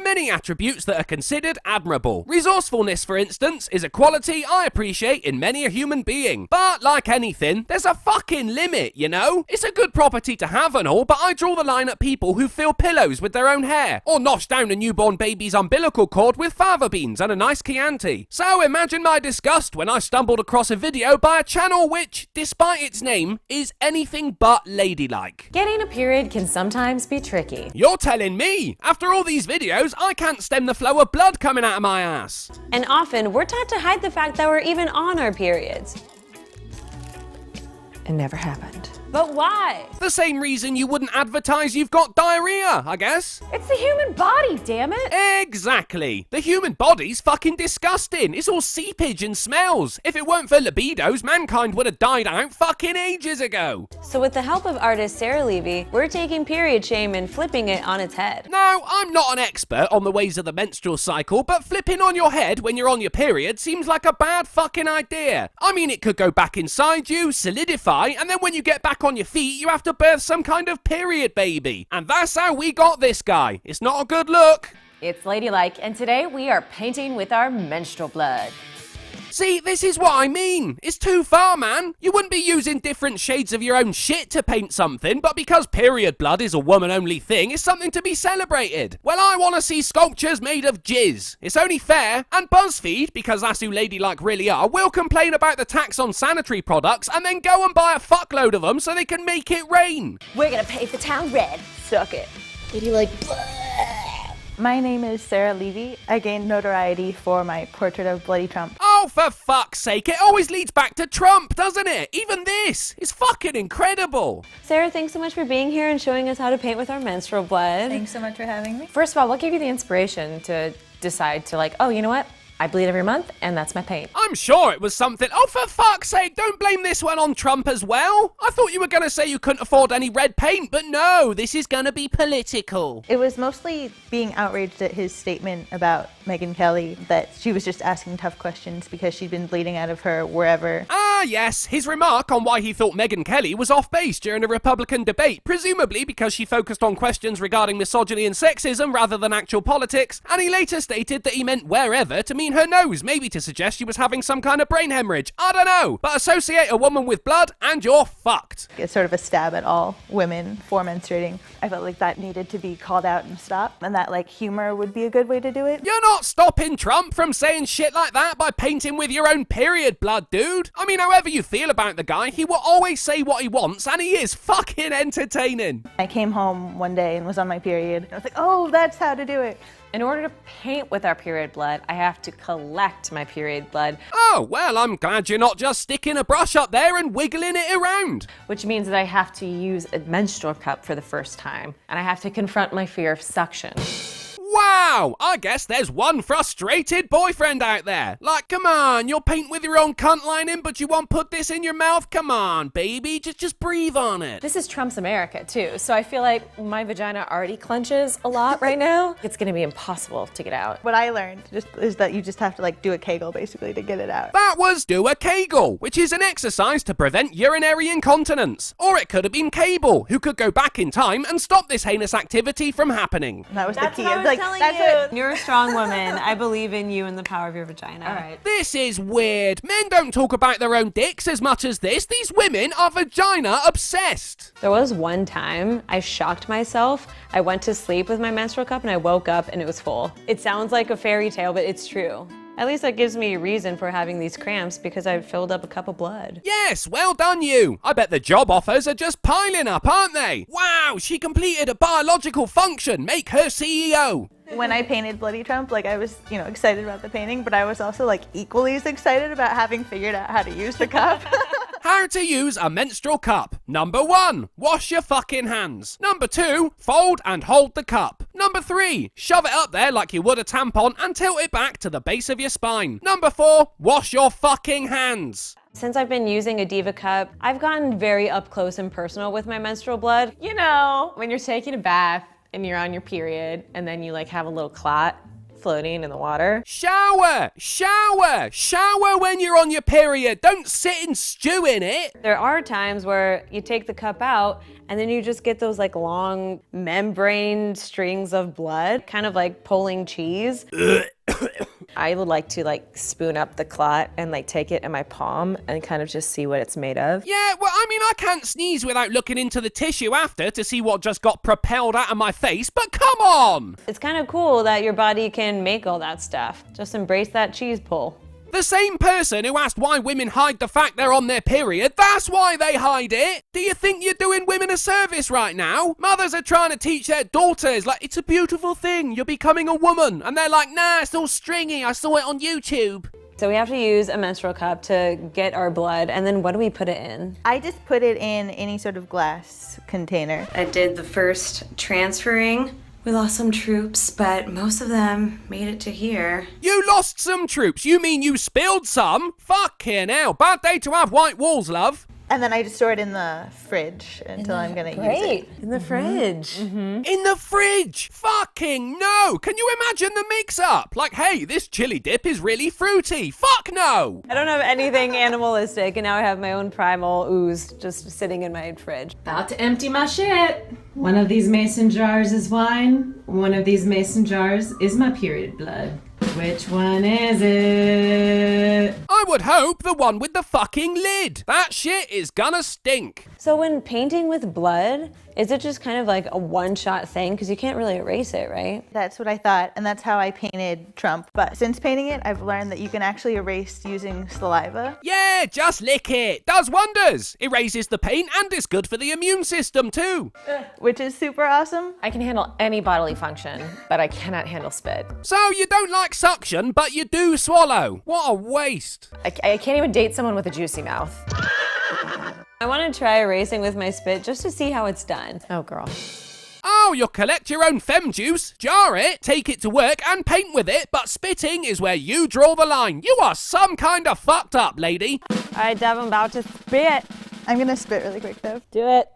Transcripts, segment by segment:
are many attributes that are considered admirable. Resourcefulness, for instance, is a quality I appreciate in many a human being. But like anything, there's a fucking limit, you know? It's a good property to have and all, but I draw the line at people who fill pillows with their own hair, or nosh down a newborn baby's umbilical cord with fava beans and a nice Chianti. So imagine my disgust when I stumbled across a video by a channel which, despite its name, is anything but ladylike. Getting a period can sometimes be tricky. You're telling me? After all these videos, I can't stem the flow of blood coming out of my ass. And often, we're taught to hide the fact that we're even on our periods. It never happened. But why? The same reason you wouldn't advertise you've got diarrhea, I guess. It's the human body, damn it! Exactly. The human body's fucking disgusting. It's all seepage and smells. If it weren't for libidos, mankind would have died out fucking ages ago. So with the help of artist Sarah Levy, we're taking period shame and flipping it on its head. Now, I'm not an expert on the ways of the menstrual cycle, but flipping on your head when you're on your period seems like a bad fucking idea. I mean, it could go back inside you, solidify, and then when you get back on your feet, you have to birth some kind of period baby. And that's how we got this guy. It's not a good look. It's Ladylike, and today we are painting with our menstrual blood. See, this is what I mean. It's too far, man. You wouldn't be using different shades of your own shit to paint something, but because period blood is a woman-only thing, it's something to be celebrated. Well, I want to see sculptures made of jizz. It's only fair. And BuzzFeed, because that's who Ladylike really are, will complain about the tax on sanitary products and then go and buy a fuckload of them so they can make it rain. We're gonna paint the town red. Suck it. Ladylike. My name is Sarah Levy. I gained notoriety for my portrait of Bloody Trump. Oh, for fuck's sake, it always leads back to Trump, doesn't it? Even this is fucking incredible. Sarah, thanks so much for being here and showing us how to paint with our menstrual blood. Thanks so much for having me. First of all, what gave you the inspiration to decide to like, oh, you know what? I bleed every month, and that's my paint. I'm sure it was something. Oh, for fuck's sake, don't blame this one on Trump as well. I thought you were going to say you couldn't afford any red paint, but no, this is going to be political. It was mostly being outraged at his statement about Megyn Kelly, that she was just asking tough questions because she'd been bleeding out of her wherever. Ah, yes, his remark on why he thought Megyn Kelly was off base during a Republican debate, presumably because she focused on questions regarding misogyny and sexism rather than actual politics, and he later stated that he meant wherever to mean her nose, maybe to suggest she was having some kind of brain hemorrhage. I don't know, but associate a woman with blood and you're fucked. It's sort of a stab at all women for menstruating. I felt like that needed to be called out and stopped, and that like humor would be a good way to do it. You're not stopping Trump from saying shit like that by painting with your own period blood, dude. I mean, however you feel about the guy, he will always say what he wants, and he is fucking entertaining. I came home one day and was on my period. I was like, oh, that's how to do it. In order to paint with our period blood, I have to collect my period blood. Oh, well, I'm glad you're not just sticking a brush up there and wiggling it around. Which means that I have to use a menstrual cup for the first time, and I have to confront my fear of suction. Wow, I guess there's one frustrated boyfriend out there. Like, come on, you'll paint with your own cunt lining, but you won't put this in your mouth? Come on, baby, just breathe on it. This is Trump's America, too, so I feel like my vagina already clenches a lot right now. It's gonna be impossible to get out. What I learned is that you just have to like do a Kegel basically to get it out. That was do a Kegel, which is an exercise to prevent urinary incontinence. Or it could have been Cable, who could go back in time and stop this heinous activity from happening. And that was That's the key. what I It's was like, telling that's you. it. You're a strong woman. I believe in you and the power of your vagina. All right. This is weird. Men don't talk about their own dicks as much as this. These women are vagina obsessed. There was one time I shocked myself. I went to sleep with my menstrual cup and I woke up and it was full. It sounds like a fairy tale, but it's true. At least that gives me a reason for having these cramps because I filled up a cup of blood. Yes, well done you. I bet the job offers are just piling up, aren't they? Wow, she completed a biological function. Make her CEO. When I painted Bloody Trump, like I was, excited about the painting, but I was also like equally as excited about having figured out how to use the cup. How to use a menstrual cup. Number 1, wash your fucking hands. Number 2, fold and hold the cup. Number 3, shove it up there like you would a tampon and tilt it back to the base of your spine. Number 4, wash your fucking hands. Since I've been using a Diva cup, I've gotten very up close and personal with my menstrual blood. You know, when you're taking a bath and you're on your period and then you like have a little clot floating in the water. Shower when you're on your period. Don't sit and stew in it. There are times where you take the cup out and then you just get those like long membrane strings of blood, kind of like pulling cheese. I would like to like spoon up the clot and like take it in my palm and kind of just see what it's made of. Yeah, well, I mean, I can't sneeze without looking into the tissue after to see what just got propelled out of my face, but come on! It's kind of cool that your body can make all that stuff. Just embrace that cheese pull. The same person who asked why women hide the fact they're on their period, that's why they hide it! Do you think you're doing women a service right now? Mothers are trying to teach their daughters, like, it's a beautiful thing, you're becoming a woman. And they're like, nah, it's all stringy, I saw it on YouTube. So we have to use a menstrual cup to get our blood, and then what do we put it in? I just put it in any sort of glass container. I did the first transferring. We lost some troops, but most of them made it to here. You lost some troops? You mean you spilled some? Fucking hell, bad day to have white walls, love. And then I just store it in the fridge until I'm gonna use it. In the fridge. In the fridge? Fucking no! Can you imagine the mix-up? Like, hey, this chili dip is really fruity. Fuck no! I don't have anything animalistic, and now I have my own primal ooze just sitting in my fridge. About to empty my shit. One of these mason jars is wine. One of these mason jars is my period blood. Which one is it? I would hope the one with the fucking lid. That shit is gonna stink. So when painting with blood, is it just kind of like a one-shot thing? Because you can't really erase it, right? That's what I thought, and that's how I painted Trump. But since painting it, I've learned that you can actually erase using saliva. Yeah, just lick it. Does wonders. Erases the paint and is good for the immune system too. Which is super awesome. I can handle any bodily function, but I cannot handle spit. So you don't like suction, but you do swallow. What a waste. I can't even date someone with a juicy mouth. I want to try erasing with my spit just to see how it's done. Oh, girl. Oh, you'll collect your own fem juice, jar it, take it to work and paint with it, but spitting is where you draw the line. You are some kind of fucked up, lady. All right, Dev, I'm about to spit. I'm gonna spit really quick though. Do it.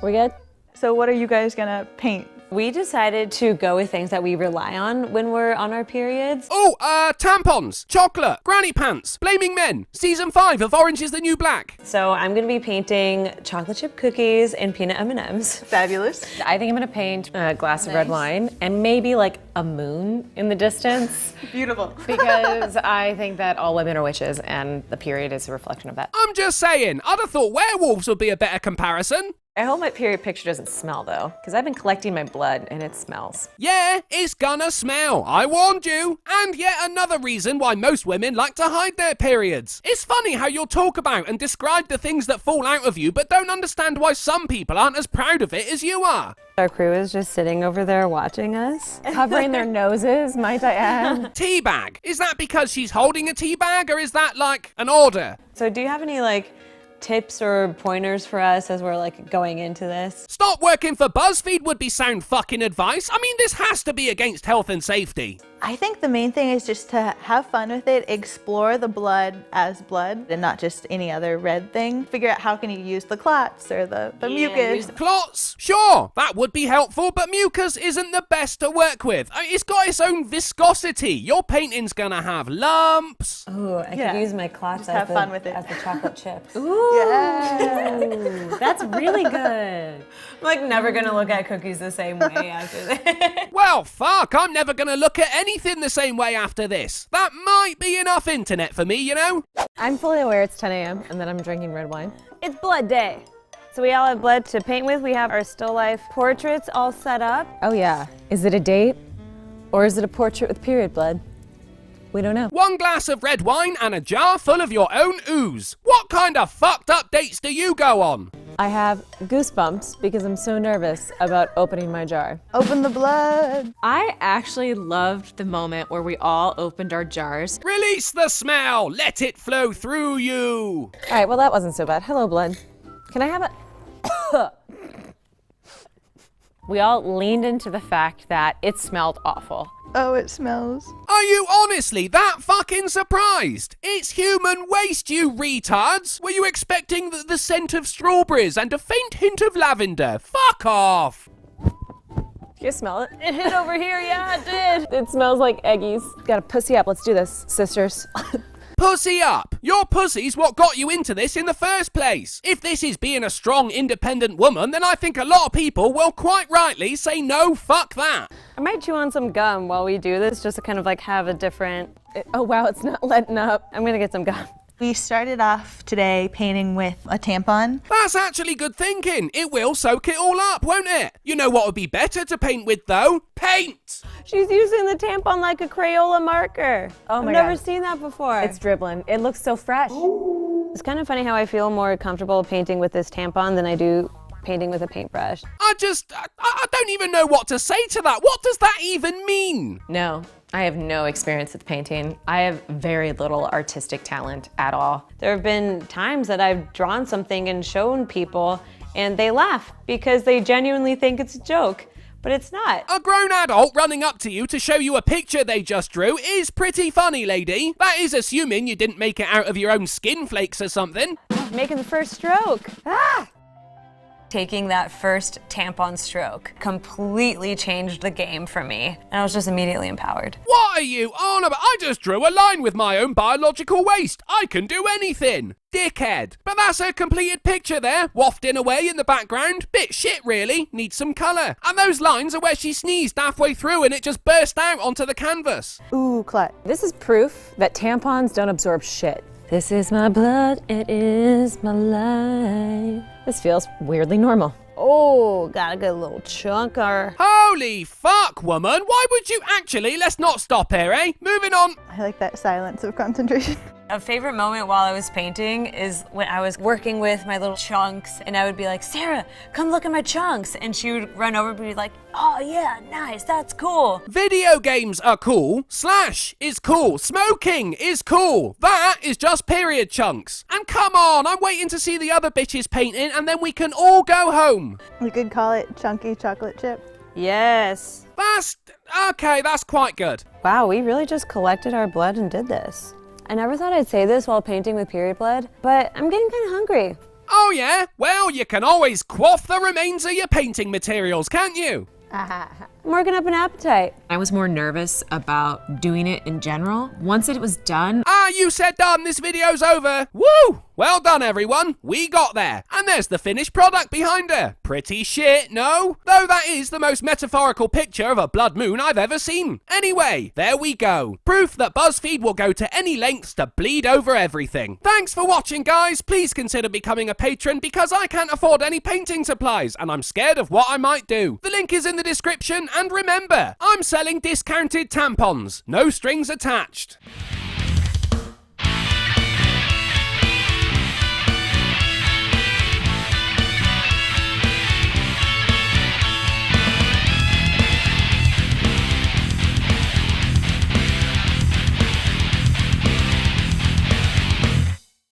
We good? So what are you guys gonna paint? We decided to go with things that we rely on when we're on our periods. Oh, tampons, chocolate, granny pants, blaming men, season 5 of Orange is the New Black. So I'm gonna be painting chocolate chip cookies and peanut M&Ms. Fabulous. I think I'm gonna paint a glass of red wine and maybe like a moon in the distance. Beautiful. Because I think that all women are witches and the period is a reflection of that. I'm just saying, I'd have thought werewolves would be a better comparison. I hope my period picture doesn't smell though, because I've been collecting my blood and it smells. Yeah, it's gonna smell. I warned you. And yet another reason why most women like to hide their periods. It's funny how you'll talk about and describe the things that fall out of you, but don't understand why some people aren't as proud of it as you are. Our crew is just sitting over there watching us. Covering their noses, might I add. Teabag. Is that because she's holding a teabag, or is that like an order? So do you have any like tips or pointers for us as we're like going into this? Stop working for BuzzFeed would be sound fucking advice. I mean, this has to be against health and safety. I think the main thing is just to have fun with it, explore the blood as blood and not just any other red thing. Figure out how can you use the clots or the mucus. Clots? Sure, that would be helpful, but mucus isn't the best to work with. I mean, it's got its own viscosity. Your painting's gonna have lumps. Oh, I Yeah. could use my clots Just have fun with it. as the chocolate chips. Yeah. That's really good. I'm like never gonna look at cookies the same way after this. Well, fuck, I'm never gonna look at anything the same way after this. That might be enough internet for me, you know? I'm fully aware it's 10 a.m. and that I'm drinking red wine. It's blood day. So we all have blood to paint with. We have our still life portraits all set up. Oh yeah. Is it a date? Or is it a portrait with period blood? We don't know. 1 glass of red wine and a jar full of your own ooze. What kind of fucked up dates do you go on? I have goosebumps because I'm so nervous about opening my jar. Open the blood. I actually loved the moment where we all opened our jars. Release the smell. Let it flow through you. All right, well that wasn't so bad. Hello, blood. Can I have a... We all leaned into the fact that it smelled awful. Oh, it smells. Are you honestly that fucking surprised? It's human waste, you retards. Were you expecting the scent of strawberries and a faint hint of lavender? Fuck off. You smell it? It hit over here, yeah, it did. It smells like eggies. Gotta pussy up. Let's do this, sisters. Pussy up! Your pussy's what got you into this in the first place. If this is being a strong, independent woman, then I think a lot of people will quite rightly say no, fuck that. I might chew on some gum while we do this, just to kind of like have a different... Oh wow, it's not letting up. I'm gonna get some gum. We started off today painting with a tampon. That's actually good thinking. It will soak it all up, won't it? You know what would be better to paint with, though? Paint! She's using the tampon like a Crayola marker. Oh my I've never God. seen that before. It's dribbling. It looks so fresh. It's kind of funny how I feel more comfortable painting with this tampon than I do painting with a paintbrush. I don't even know what to say to that. What does that even mean? No, I have no experience with painting. I have very little artistic talent at all. There have been times that I've drawn something and shown people and they laugh because they genuinely think it's a joke, but it's not. A grown adult running up to you to show you a picture they just drew is pretty funny, lady. That is assuming you didn't make it out of your own skin flakes or something. Making the first stroke. Taking that first tampon stroke completely changed the game for me, and I was just immediately empowered. What are you on about? I just drew a line with my own biological waste. I can do anything. Dickhead. But that's a completed picture there, wafting away in the background. Bit shit, really. Needs some colour. And those lines are where she sneezed halfway through and it just burst out onto the canvas. Ooh, clut. This is proof that tampons don't absorb shit. This is my blood, it is my life. This feels weirdly normal. Oh, got a good little chunker. Holy fuck, woman. Why would you actually? Let's not stop here, eh? Moving on. I like that silence of concentration. A favorite moment while I was painting is when I was working with my little chunks and I would be like, Sarah, come look at my chunks. And she would run over and be like, oh yeah, nice, that's cool. Video games are cool. Slash is cool. Smoking is cool. That is just period chunks. And come on, I'm waiting to see the other bitches painting and then we can all go home. We could call it chunky chocolate chip. Yes. Okay, that's quite good. Wow, we really just collected our blood and did this. I never thought I'd say this while painting with period blood, but I'm getting kind of hungry. Oh yeah? Well, you can always quaff the remains of your painting materials, can't you? I'm working up an appetite. I was more nervous about doing it in general. Once it was done, You said done, this video's over. Woo! Well done, everyone. We got there. And there's the finished product behind her. Pretty shit, no? Though that is the most metaphorical picture of a blood moon I've ever seen. Anyway, there we go. Proof that BuzzFeed will go to any lengths to bleed over everything. Thanks for watching, guys. Please consider becoming a patron because I can't afford any painting supplies and I'm scared of what I might do. The link is in the description and remember, I'm selling discounted tampons. No strings attached.